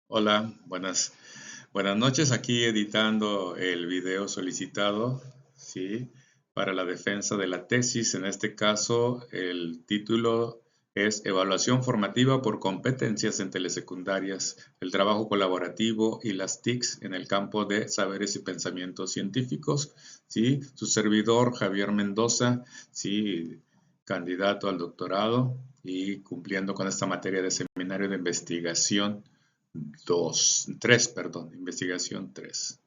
Hola, buenas noches. Aquí editando el video solicitado, ¿sí? Para la defensa de la tesis. En este caso, el título es Evaluación formativa por competencias en telesecundarias, el trabajo colaborativo y las TICs en el campo de saberes y pensamientos científicos, ¿sí? Su servidor, Javier Mendoza, ¿sí? Candidato al doctorado y cumpliendo con esta materia de seminario de investigación investigación 3.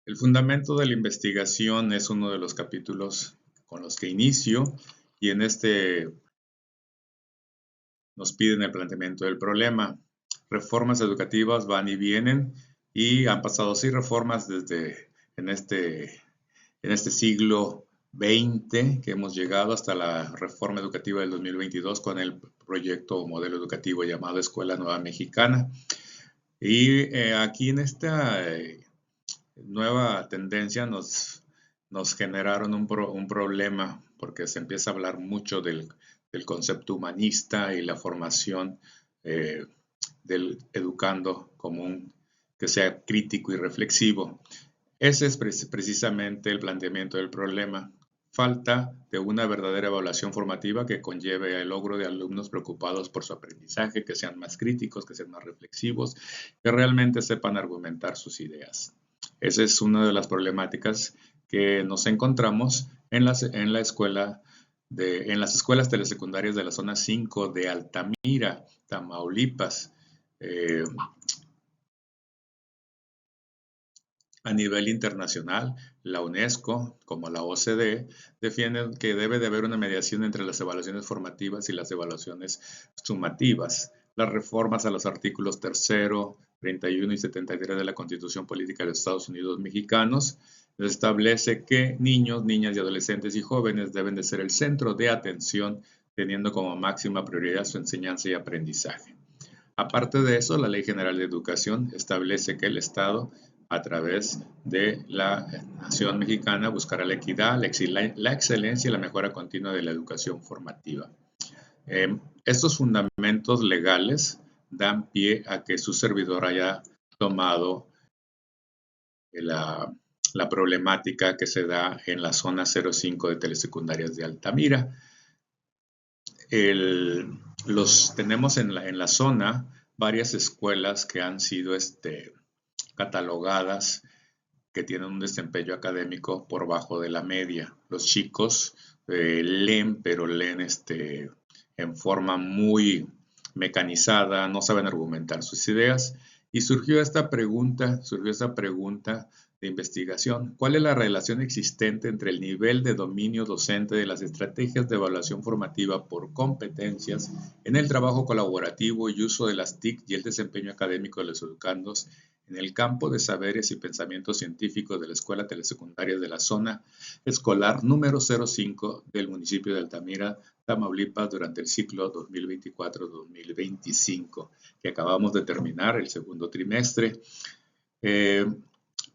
El fundamento de la investigación es uno de los capítulos con los que inicio y en este nos piden el planteamiento del problema. Reformas educativas van y vienen y han pasado 6 reformas desde en este siglo XX que hemos llegado hasta la reforma educativa del 2022 con el proyecto o modelo educativo llamado Escuela Nueva Mexicana. Y aquí en esta nueva tendencia nos generaron un problema porque se empieza a hablar mucho del concepto humanista y la formación eh, del educando como que sea crítico y reflexivo. Ese es precisamente el planteamiento del problema. Falta de una verdadera evaluación formativa que conlleve el logro de alumnos preocupados por su aprendizaje, que sean más críticos, que sean más reflexivos, que realmente sepan argumentar sus ideas. Esa es una de las problemáticas que nos encontramos en en las escuelas telesecundarias de la zona 5 de Altamira, Tamaulipas. Eh, A nivel internacional, la UNESCO, como la OCDE, defienden que debe de haber una mediación entre las evaluaciones formativas y las evaluaciones sumativas. Las reformas a los artículos 3, 31 y 73 de la Constitución Política de los Estados Unidos Mexicanos establece que niños, niñas y adolescentes y jóvenes deben de ser el centro de atención, teniendo como máxima prioridad su enseñanza y aprendizaje. Aparte de eso, la Ley General de Educación establece que el Estado, a través de la nación mexicana, buscará la equidad, la excelencia y la mejora continua de la educación formativa. Estos fundamentos legales dan pie a que su servidor haya tomado la, la problemática que se da en la zona 05 de telesecundarias de Altamira. Tenemos en la zona varias escuelas que han sido catalogadas que tienen un desempeño académico por bajo de la media. Los chicos leen, pero leen en forma muy mecanizada, no saben argumentar sus ideas. Y surgió esta pregunta de investigación. ¿Cuál es la relación existente entre el nivel de dominio docente de las estrategias de evaluación formativa por competencias en el trabajo colaborativo y uso de las TIC y el desempeño académico de los educandos en el campo de saberes y pensamientos científicos de la Escuela Telesecundaria de la Zona Escolar número 05 del municipio de Altamira, Tamaulipas, durante el ciclo 2024-2025, que acabamos de terminar el segundo trimestre? Eh,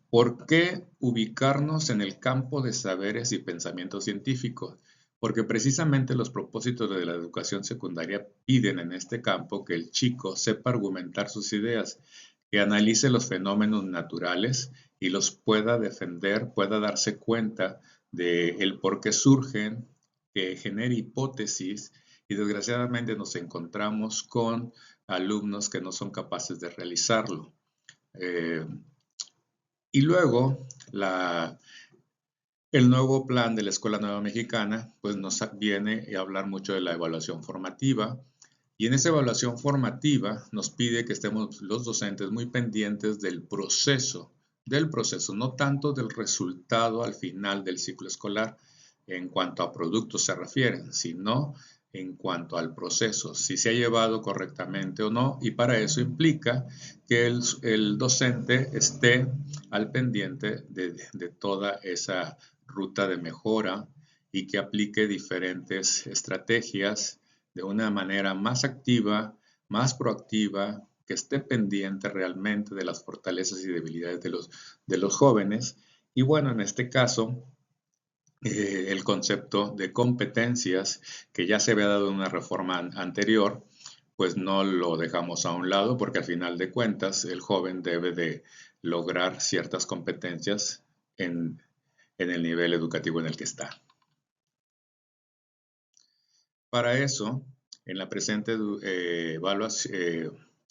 ¿Por qué ubicarnos en el campo de saberes y pensamientos científicos? Porque precisamente los propósitos de la educación secundaria piden en este campo que el chico sepa argumentar sus ideas, que analice los fenómenos naturales y los pueda defender, pueda darse cuenta de el por qué surgen, que genere hipótesis, y desgraciadamente nos encontramos con alumnos que no son capaces de realizarlo. Y luego, el nuevo plan de la Escuela Nueva Mexicana, pues nos viene a hablar mucho de la evaluación formativa. Y en esa evaluación formativa nos pide que estemos los docentes muy pendientes del proceso, no tanto del resultado al final del ciclo escolar en cuanto a productos se refieren, sino en cuanto al proceso, si se ha llevado correctamente o no, y para eso implica que el docente esté al pendiente de toda esa ruta de mejora y que aplique diferentes estrategias de una manera más activa, más proactiva, que esté pendiente realmente de las fortalezas y debilidades de los jóvenes. Y bueno, en este caso, el concepto de competencias que ya se había dado en una reforma anterior, pues no lo dejamos a un lado porque al final de cuentas el joven debe de lograr ciertas competencias en el nivel educativo en el que está. Para eso, en la presente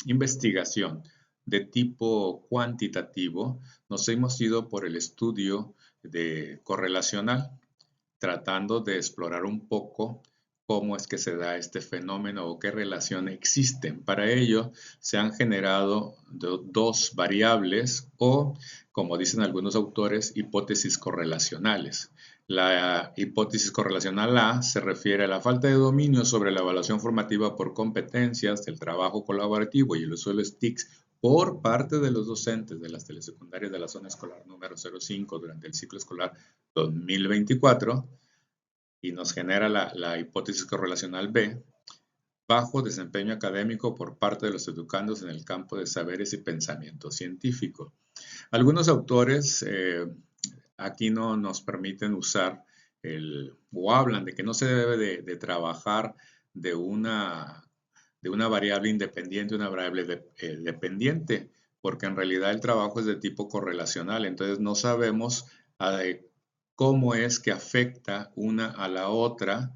investigación de tipo cuantitativo, nos hemos ido por el estudio de correlacional, tratando de explorar un poco cómo es que se da este fenómeno o qué relación existen. Para ello, se han generado dos variables o, como dicen algunos autores, hipótesis correlacionales. La hipótesis correlacional A se refiere a la falta de dominio sobre la evaluación formativa por competencias, el trabajo colaborativo y el uso de los TICs por parte de los docentes de las telesecundarias de la zona escolar número 05 durante el ciclo escolar 2024, y nos genera la hipótesis correlacional B, bajo desempeño académico por parte de los educandos en el campo de saberes y pensamiento científico. Algunos autores aquí no nos permiten usar o hablan de que no se debe de trabajar de una variable independiente, una variable dependiente, porque en realidad el trabajo es de tipo correlacional, entonces no sabemos cómo es que afecta una a la otra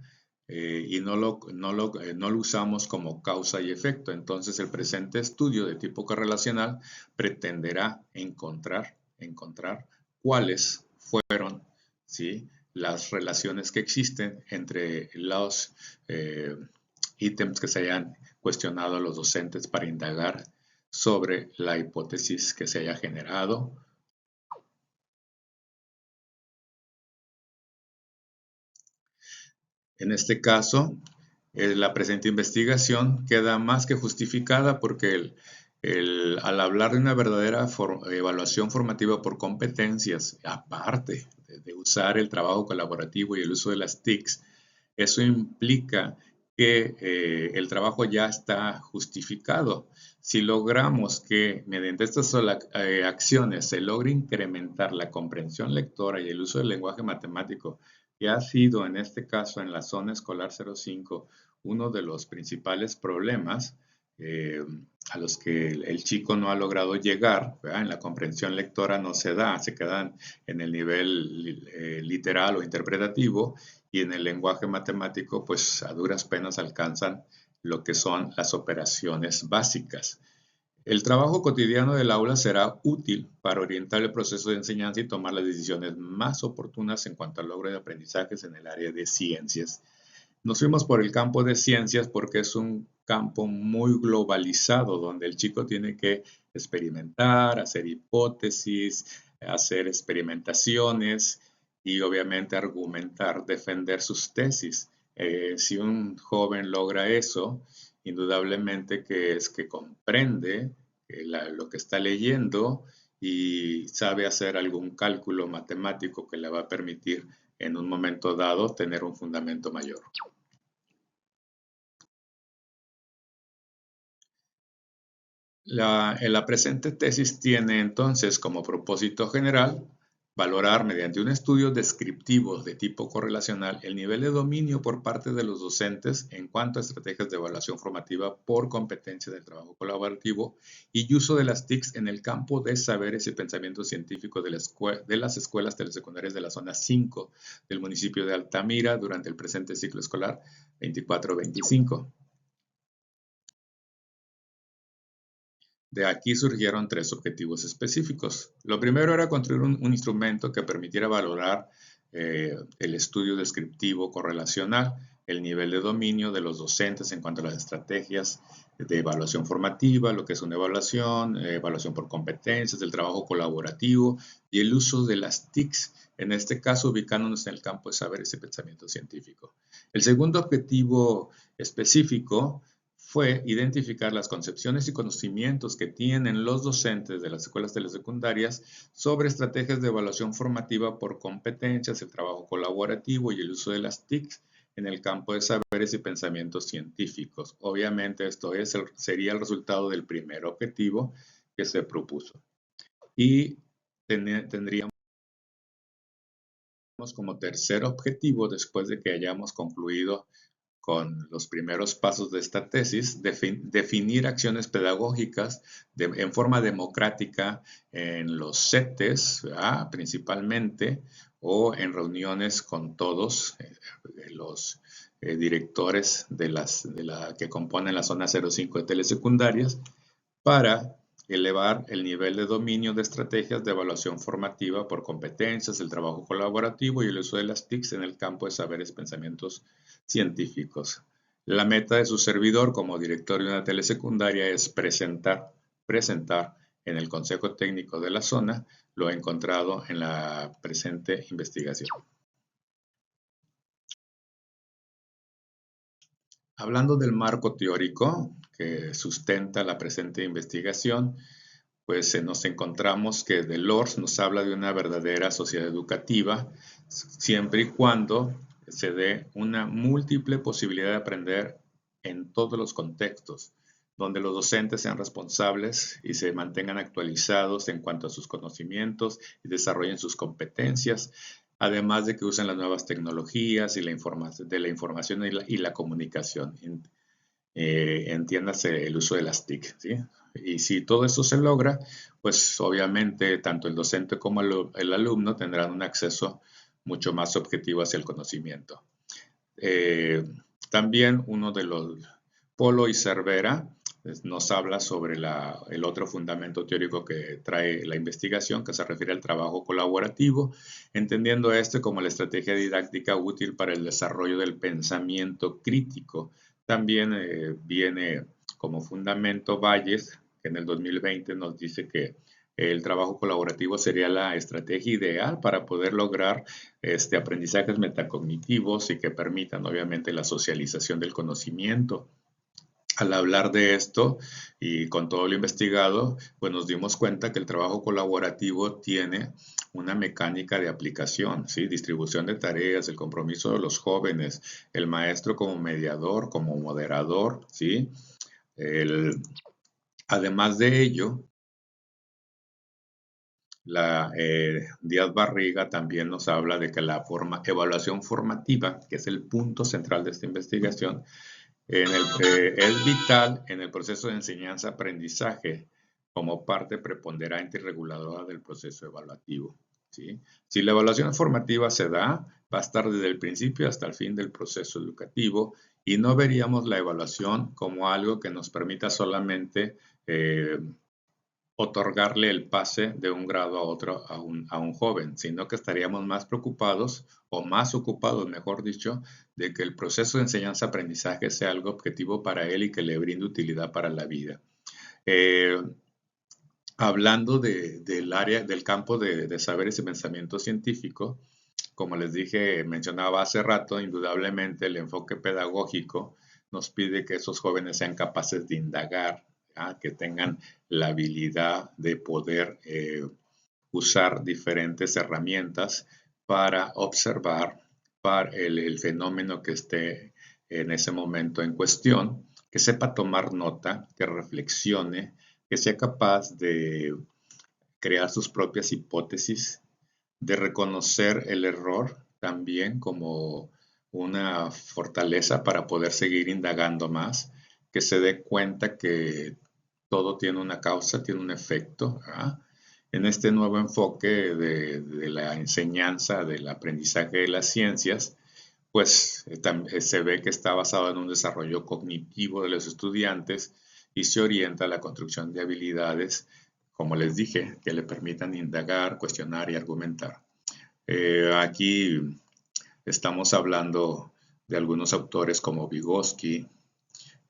y no lo usamos como causa y efecto. Entonces el presente estudio de tipo correlacional pretenderá encontrar cuáles fueron, ¿sí?, las relaciones que existen entre los ítems que se hayan cuestionado a los docentes para indagar sobre la hipótesis que se haya generado. En este caso, la presente investigación queda más que justificada porque al hablar de una verdadera evaluación formativa por competencias, aparte de usar el trabajo colaborativo y el uso de las TICs, eso implica que el trabajo ya está justificado. Si logramos que mediante estas acciones se logre incrementar la comprensión lectora y el uso del lenguaje matemático, que ha sido en este caso en la zona escolar 05 uno de los principales problemas a los que el chico no ha logrado llegar, ¿verdad? En la comprensión lectora no se da, se quedan en el nivel literal o interpretativo, y en el lenguaje matemático pues a duras penas alcanzan lo que son las operaciones básicas. El trabajo cotidiano del aula será útil para orientar el proceso de enseñanza y tomar las decisiones más oportunas en cuanto al logro de aprendizajes en el área de ciencias. Nos fuimos por el campo de ciencias porque es un campo muy globalizado donde el chico tiene que experimentar, hacer hipótesis, hacer experimentaciones y obviamente argumentar, defender sus tesis. Si un joven logra eso, indudablemente que es que comprende lo que está leyendo y sabe hacer algún cálculo matemático que le va a permitir en un momento dado tener un fundamento mayor. La presente tesis tiene entonces como propósito general valorar mediante un estudio descriptivo de tipo correlacional el nivel de dominio por parte de los docentes en cuanto a estrategias de evaluación formativa por competencia del trabajo colaborativo y uso de las TICs en el campo de saberes y pensamiento científico de las escuelas telesecundarias de la zona 5 del municipio de Altamira durante el presente ciclo escolar 24-25. De aquí surgieron tres objetivos específicos. Lo primero era construir un instrumento que permitiera valorar el estudio descriptivo correlacional, el nivel de dominio de los docentes en cuanto a las estrategias de evaluación formativa, lo que es una evaluación, evaluación por competencias, el trabajo colaborativo y el uso de las TICs, en este caso ubicándonos en el campo de saberes y pensamiento científico. El segundo objetivo específico fue identificar las concepciones y conocimientos que tienen los docentes de las escuelas telesecundarias sobre estrategias de evaluación formativa por competencias, el trabajo colaborativo y el uso de las TICs en el campo de saberes y pensamientos científicos. Obviamente esto sería el resultado del primer objetivo que se propuso. Y tendríamos como tercer objetivo, después de que hayamos concluido con los primeros pasos de esta tesis, definir acciones pedagógicas en forma democrática en los CETES, ¿verdad?, principalmente, o en reuniones con todos los directores que componen la zona 05 de telesecundarias, para elevar el nivel de dominio de estrategias de evaluación formativa por competencias, el trabajo colaborativo y el uso de las TICs en el campo de saberes, pensamientos científicos. La meta de su servidor como director de una telesecundaria es presentar en el Consejo Técnico de la zona lo encontrado en la presente investigación. Hablando del marco teórico que sustenta la presente investigación, pues nos encontramos que Delors nos habla de una verdadera sociedad educativa, siempre y cuando se dé una múltiple posibilidad de aprender en todos los contextos, donde los docentes sean responsables y se mantengan actualizados en cuanto a sus conocimientos y desarrollen sus competencias, además de que usen las nuevas tecnologías y la información y la comunicación. Entiéndase el uso de las TIC, ¿sí? Y si todo esto se logra, pues obviamente tanto el docente como el alumno tendrán un acceso mucho más objetivo hacia el conocimiento. También uno de los, Polo y Cervera, nos habla sobre el otro fundamento teórico que trae la investigación, que se refiere al trabajo colaborativo, entendiendo este como la estrategia didáctica útil para el desarrollo del pensamiento crítico. También viene como fundamento Valles, que en el 2020 nos dice que el trabajo colaborativo sería la estrategia ideal para poder lograr aprendizajes metacognitivos y que permitan obviamente la socialización del conocimiento. Al hablar de esto y con todo lo investigado, pues nos dimos cuenta que el trabajo colaborativo tiene una mecánica de aplicación, ¿sí? Distribución de tareas, el compromiso de los jóvenes, el maestro como mediador, como moderador, ¿sí? Además de ello, Díaz Barriga también nos habla de que la evaluación formativa, que es el punto central de esta investigación, es vital en el proceso de enseñanza-aprendizaje como parte preponderante y reguladora del proceso evaluativo, ¿sí? Si la evaluación formativa se da, va a estar desde el principio hasta el fin del proceso educativo y no veríamos la evaluación como algo que nos permita solamente otorgarle el pase de un grado a otro a un joven, sino que estaríamos más preocupados o más ocupados, mejor dicho, de que el proceso de enseñanza-aprendizaje sea algo objetivo para él y que le brinde utilidad para la vida. Hablando del campo de saberes y pensamiento científico, como les dije, mencionaba hace rato, indudablemente el enfoque pedagógico nos pide que esos jóvenes sean capaces de indagar, que tengan la habilidad de poder usar diferentes herramientas para observar el fenómeno que esté en ese momento en cuestión, que sepa tomar nota, que reflexione, que sea capaz de crear sus propias hipótesis, de reconocer el error también como una fortaleza para poder seguir indagando más, que se dé cuenta que todo tiene una causa, tiene un efecto. En este nuevo enfoque de la enseñanza, del aprendizaje de las ciencias, pues se ve que está basado en un desarrollo cognitivo de los estudiantes y se orienta a la construcción de habilidades, como les dije, que le permitan indagar, cuestionar y argumentar. Aquí estamos hablando de algunos autores como Vygotsky,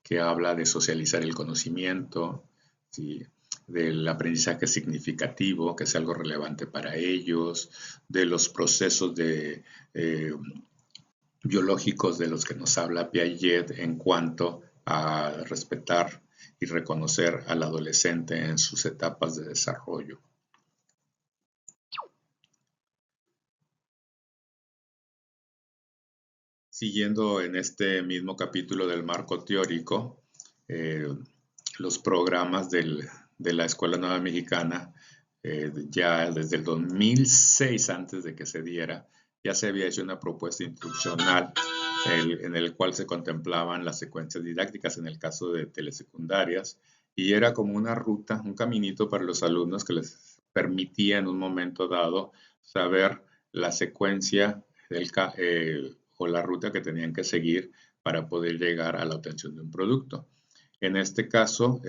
que habla de socializar el conocimiento, ¿sí?, del aprendizaje significativo, que es algo relevante para ellos, de los procesos biológicos de los que nos habla Piaget en cuanto a respetar y reconocer al adolescente en sus etapas de desarrollo. Siguiendo en este mismo capítulo del marco teórico, los programas de la Escuela Nueva Mexicana, ya desde el 2006, antes de que se diera ya se había hecho una propuesta instruccional en el cual se contemplaban las secuencias didácticas en el caso de telesecundarias, y era como una ruta, un caminito para los alumnos que les permitía en un momento dado saber la secuencia o la ruta que tenían que seguir para poder llegar a la obtención de un producto. En este caso,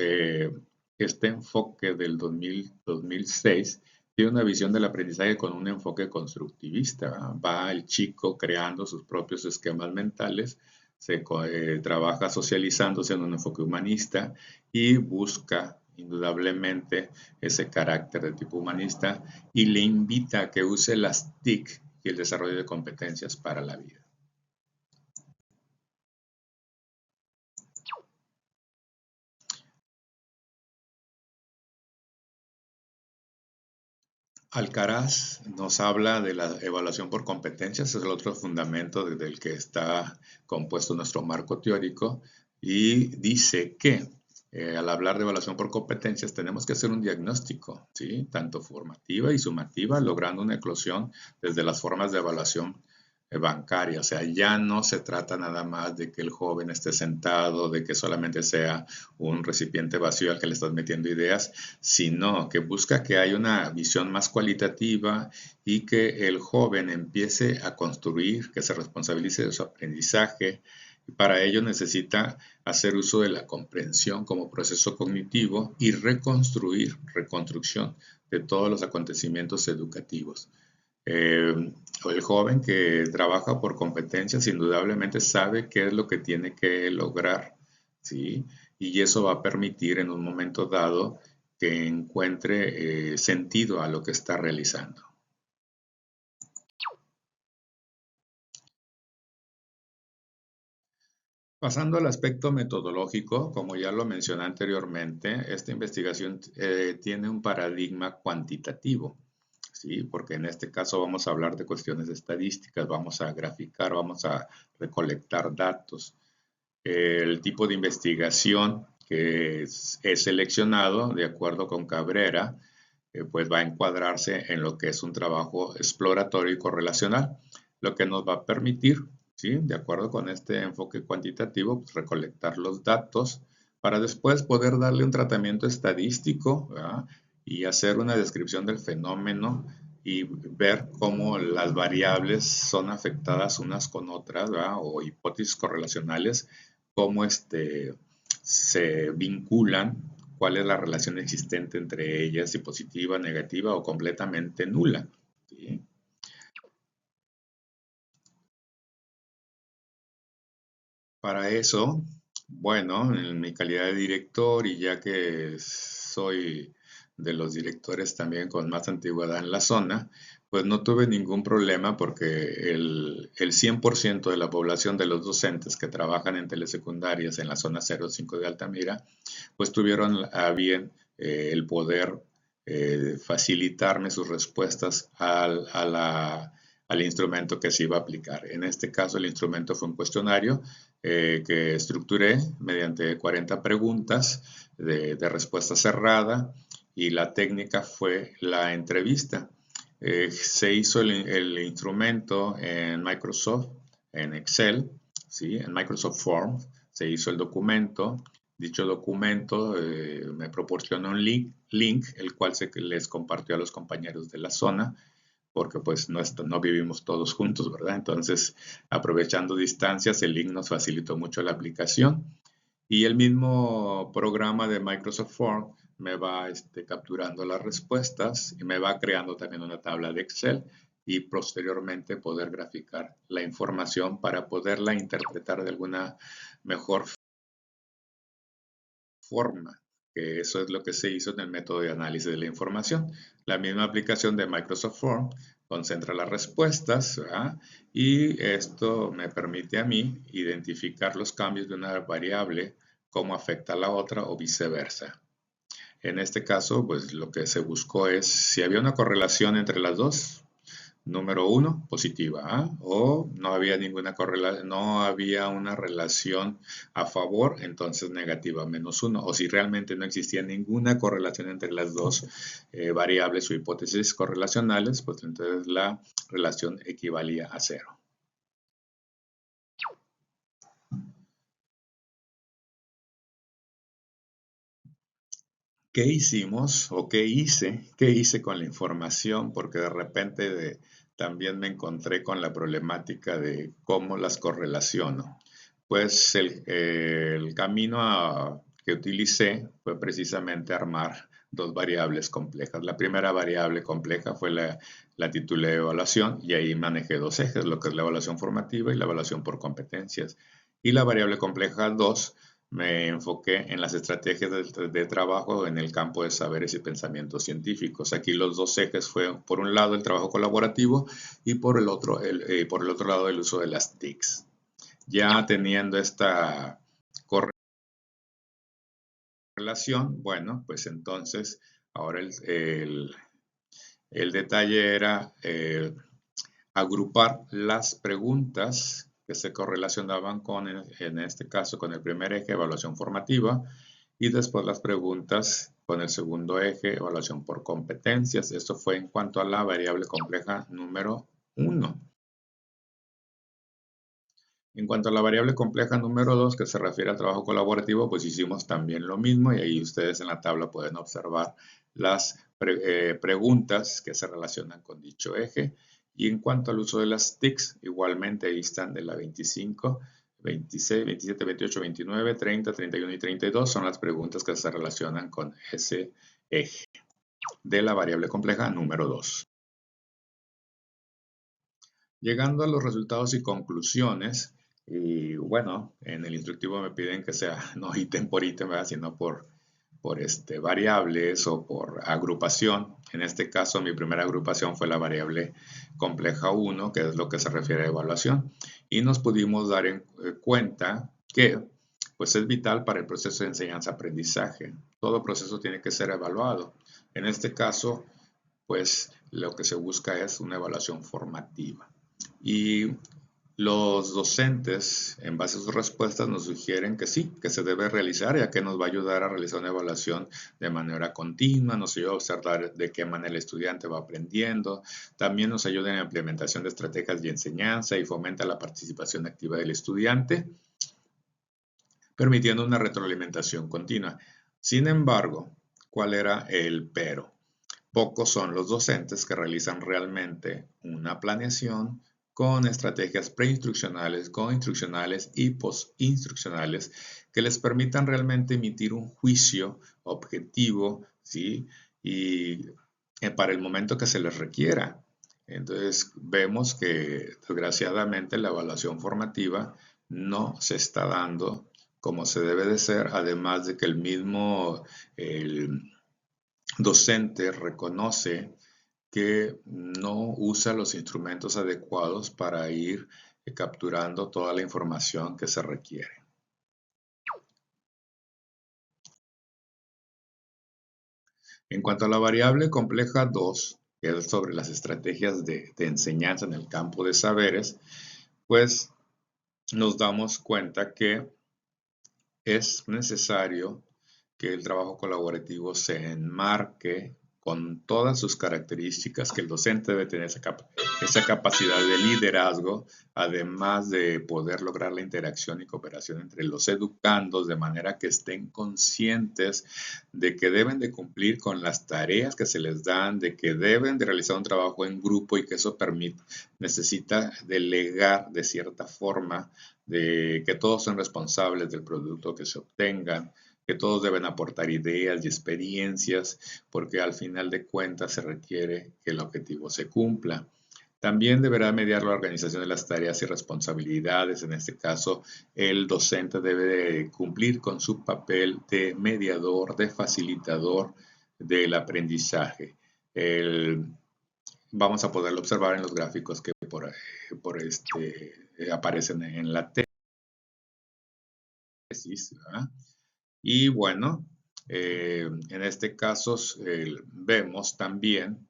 este enfoque del 2006 tiene una visión del aprendizaje con un enfoque constructivista. Va el chico creando sus propios esquemas mentales, trabaja socializándose en un enfoque humanista y busca indudablemente ese carácter de tipo humanista y le invita a que use las TIC y el desarrollo de competencias para la vida. Alcaraz nos habla de la evaluación por competencias, es el otro fundamento del que está compuesto nuestro marco teórico, y dice que al hablar de evaluación por competencias tenemos que hacer un diagnóstico, ¿sí? Tanto formativa y sumativa, logrando una eclosión desde las formas de evaluación bancaria. O sea, ya no se trata nada más de que el joven esté sentado, de que solamente sea un recipiente vacío al que le estás metiendo ideas, sino que busca que haya una visión más cualitativa y que el joven empiece a construir, que se responsabilice de su aprendizaje. Y para ello necesita hacer uso de la comprensión como proceso cognitivo y reconstrucción de todos los acontecimientos educativos. El joven que trabaja por competencias indudablemente sabe qué es lo que tiene que lograr, ¿sí? Y eso va a permitir en un momento dado que encuentre sentido a lo que está realizando. Pasando al aspecto metodológico, como ya lo mencioné anteriormente, esta investigación tiene un paradigma cuantitativo. ¿Sí? Porque en este caso vamos a hablar de cuestiones estadísticas, vamos a graficar, vamos a recolectar datos. El tipo de investigación que es seleccionado, de acuerdo con Cabrera, pues va a encuadrarse en lo que es un trabajo exploratorio y correlacional, lo que nos va a permitir, ¿sí? De acuerdo con este enfoque cuantitativo, pues, recolectar los datos para después poder darle un tratamiento estadístico, ¿verdad? Y hacer una descripción del fenómeno y ver cómo las variables son afectadas unas con otras, ¿verdad? O hipótesis correlacionales, cómo se vinculan, cuál es la relación existente entre ellas, si positiva, negativa o completamente nula. ¿Sí? Para eso, bueno, en mi calidad de director y ya que soy de los directores también con más antigüedad en la zona, pues no tuve ningún problema porque el 100% de la población de los docentes que trabajan en telesecundarias en la zona 05 de Altamira, pues tuvieron a bien el poder facilitarme sus respuestas al instrumento que se iba a aplicar. En este caso, el instrumento fue un cuestionario que estructuré mediante 40 preguntas de respuesta cerrada, y la técnica fue la entrevista. Se hizo el instrumento en Microsoft, en Excel, ¿sí? En Microsoft Forms, se hizo el documento. Dicho documento me proporciona un link, el cual se les compartió a los compañeros de la zona, porque pues no vivimos todos juntos, ¿verdad? Entonces, aprovechando distancias, el link nos facilitó mucho la aplicación, y el mismo programa de Microsoft Form me va capturando las respuestas y me va creando también una tabla de Excel, y posteriormente poder graficar la información para poderla interpretar de alguna mejor forma, que eso es lo que se hizo en el método de análisis de la información. La misma aplicación de Microsoft Form concentra las respuestas, ¿verdad? Y esto me permite a mí identificar los cambios de una variable, cómo afecta a la otra o viceversa. En este caso, pues lo que se buscó es si había una correlación entre las dos, número 1 positiva, ¿ah? O no había ninguna correlación, no había una relación a favor, entonces negativa -1. O si realmente no existía ninguna correlación entre las dos variables o hipótesis correlacionales, pues entonces la relación equivalía a 0. ¿Qué hicimos o qué hice? ¿Qué hice con la información? Porque de repente también me encontré con la problemática de cómo las correlaciono. Pues el camino que utilicé fue precisamente armar dos variables complejas. La primera variable compleja fue la titulé de evaluación y ahí manejé dos ejes, lo que es la evaluación formativa y la evaluación por competencias. Y la variable compleja 2 me enfoqué en las estrategias de trabajo en el campo de saberes y pensamientos científicos. Aquí los dos ejes fue, por un lado, el trabajo colaborativo y por el otro lado, el uso de las TICs. Ya teniendo esta correlación, bueno, pues entonces ahora el detalle era agrupar las preguntas que se correlacionaban con, en este caso, con el primer eje, evaluación formativa, y después las preguntas con el segundo eje, evaluación por competencias. Esto fue en cuanto a la variable compleja número 1. En cuanto a la variable compleja número 2, que se refiere al trabajo colaborativo, pues hicimos también lo mismo y ahí ustedes en la tabla pueden observar las preguntas que se relacionan con dicho eje. Y en cuanto al uso de las TICs, igualmente ahí están de la 25, 26, 27, 28, 29, 30, 31 y 32 son las preguntas que se relacionan con ese eje de la variable compleja número 2. Llegando a los resultados y conclusiones, y bueno, en el instructivo me piden que sea no ítem por ítem, ¿verdad? Sino por variables o por agrupación. En este caso, mi primera agrupación fue la variable compleja 1, que es lo que se refiere a evaluación. Y nos pudimos dar cuenta que pues es vital para el proceso de enseñanza-aprendizaje. Todo proceso tiene que ser evaluado. En este caso, pues lo que se busca es una evaluación formativa. Y los docentes, en base a sus respuestas, nos sugieren que sí, que se debe realizar, ya que nos va a ayudar a realizar una evaluación de manera continua, nos ayuda a observar de qué manera el estudiante va aprendiendo, también nos ayuda en la implementación de estrategias de enseñanza y fomenta la participación activa del estudiante, permitiendo una retroalimentación continua. Sin embargo, ¿cuál era el pero? Pocos son los docentes que realizan realmente una planeación con estrategias preinstruccionales, coinstruccionales y postinstruccionales que les permitan realmente emitir un juicio objetivo, ¿sí? Y para el momento que se les requiera. Entonces vemos que desgraciadamente la evaluación formativa no se está dando como se debe de ser, además de que el mismo docente reconoce que no usa los instrumentos adecuados para ir capturando toda la información que se requiere. En cuanto a la variable compleja 2, que es sobre las estrategias de enseñanza en el campo de saberes, pues nos damos cuenta que es necesario que el trabajo colaborativo se enmarque con todas sus características, que el docente debe tener esa capacidad de liderazgo, además de poder lograr la interacción y cooperación entre los educandos, de manera que estén conscientes de que deben de cumplir con las tareas que se les dan, de que deben de realizar un trabajo en grupo y que eso necesita delegar de cierta forma, de que todos son responsables del producto que se obtengan, que todos deben aportar ideas y experiencias, porque al final de cuentas se requiere que el objetivo se cumpla. También deberá mediar la organización de las tareas y responsabilidades. En este caso, el docente debe de cumplir con su papel de mediador, de facilitador del aprendizaje. Vamos a poderlo observar en los gráficos que aparecen en la tesis, ¿verdad? Y bueno, en este caso vemos también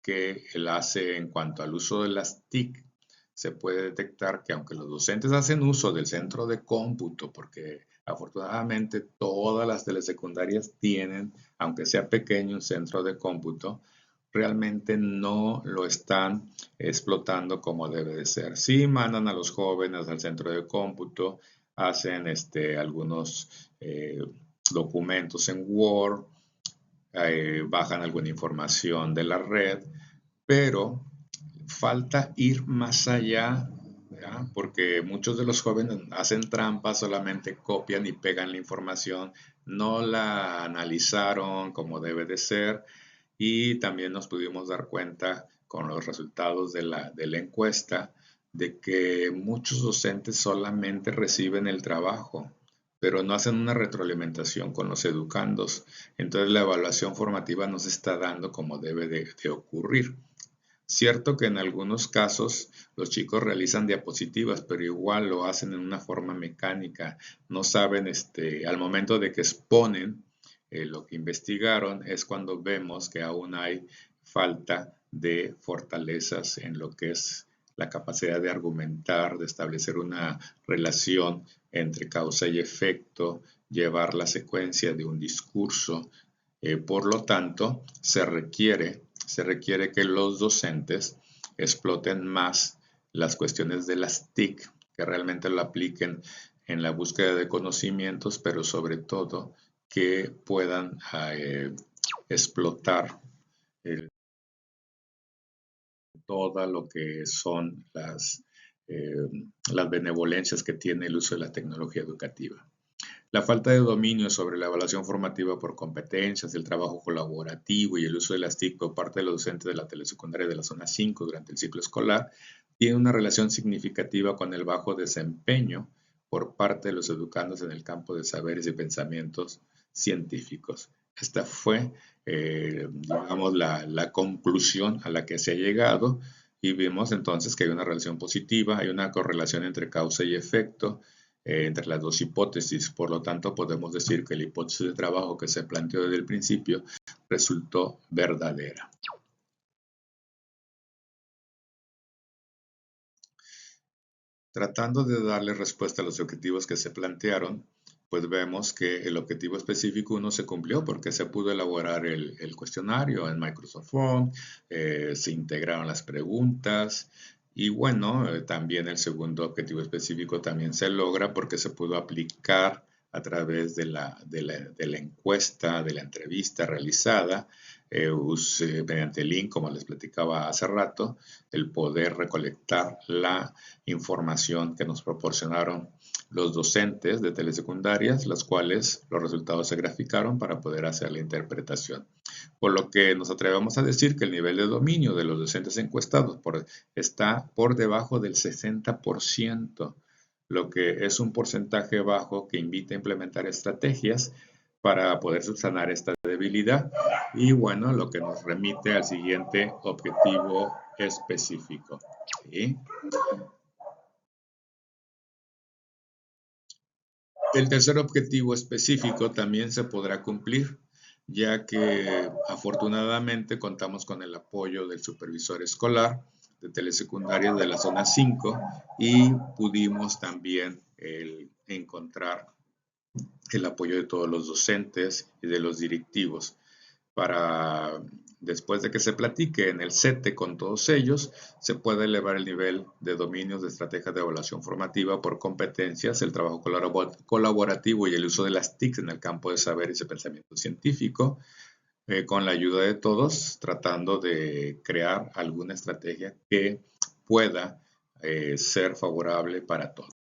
que él hace en cuanto al uso de las TIC, se puede detectar que aunque los docentes hacen uso del centro de cómputo, porque afortunadamente todas las telesecundarias tienen, aunque sea pequeño, un centro de cómputo, realmente no lo están explotando como debe de ser. Sí mandan a los jóvenes al centro de cómputo, hacen algunos documentos en Word, bajan alguna información de la red, pero falta ir más allá, ¿verdad? Porque muchos de los jóvenes hacen trampas, solamente copian y pegan la información, no la analizaron como debe de ser, y también nos pudimos dar cuenta con los resultados de la encuesta de que muchos docentes solamente reciben el trabajo, pero no hacen una retroalimentación con los educandos. Entonces la evaluación formativa no se está dando como debe de ocurrir. Cierto que en algunos casos los chicos realizan diapositivas, pero igual lo hacen en una forma mecánica. No saben, al momento de que exponen lo que investigaron, es cuando vemos que aún hay falta de fortalezas en lo que es la capacidad de argumentar, de establecer una relación entre causa y efecto, llevar la secuencia de un discurso. Por lo tanto, se requiere que los docentes exploten más las cuestiones de las TIC, que realmente lo apliquen en la búsqueda de conocimientos, pero sobre todo que puedan explotar todo lo que son las benevolencias que tiene el uso de la tecnología educativa. La falta de dominio sobre la evaluación formativa por competencias, el trabajo colaborativo y el uso de las TIC por parte de los docentes de la telesecundaria de la zona 5 durante el ciclo escolar tiene una relación significativa con el bajo desempeño por parte de los educandos en el campo de saberes y pensamientos científicos. Esta fue, digamos, la conclusión a la que se ha llegado y vimos entonces que hay una relación positiva, hay una correlación entre causa y efecto, entre las dos hipótesis. Por lo tanto, podemos decir que la hipótesis de trabajo que se planteó desde el principio resultó verdadera. Tratando de darle respuesta a los objetivos que se plantearon, pues vemos que el objetivo específico 1 se cumplió porque se pudo elaborar el cuestionario en Microsoft Form, se integraron las preguntas y bueno, también el segundo objetivo específico también se logra porque se pudo aplicar a través de la encuesta, de la entrevista realizada, mediante el link, como les platicaba hace rato, el poder recolectar la información que nos proporcionaron los docentes de telesecundarias, las cuales los resultados se graficaron para poder hacer la interpretación. Por lo que nos atrevemos a decir que el nivel de dominio de los docentes encuestados está por debajo del 60%, lo que es un porcentaje bajo que invita a implementar estrategias para poder subsanar esta debilidad y bueno, lo que nos remite al siguiente objetivo específico. ¿Sí? El tercer objetivo específico también se podrá cumplir, ya que afortunadamente contamos con el apoyo del supervisor escolar de telesecundaria de la zona 5 y pudimos también encontrar el apoyo de todos los docentes y de los directivos para, después de que se platique en el CETE con todos ellos, se puede elevar el nivel de dominios de estrategias de evaluación formativa por competencias, el trabajo colaborativo y el uso de las TIC en el campo de saberes y pensamiento científico, con la ayuda de todos, tratando de crear alguna estrategia que pueda ser favorable para todos.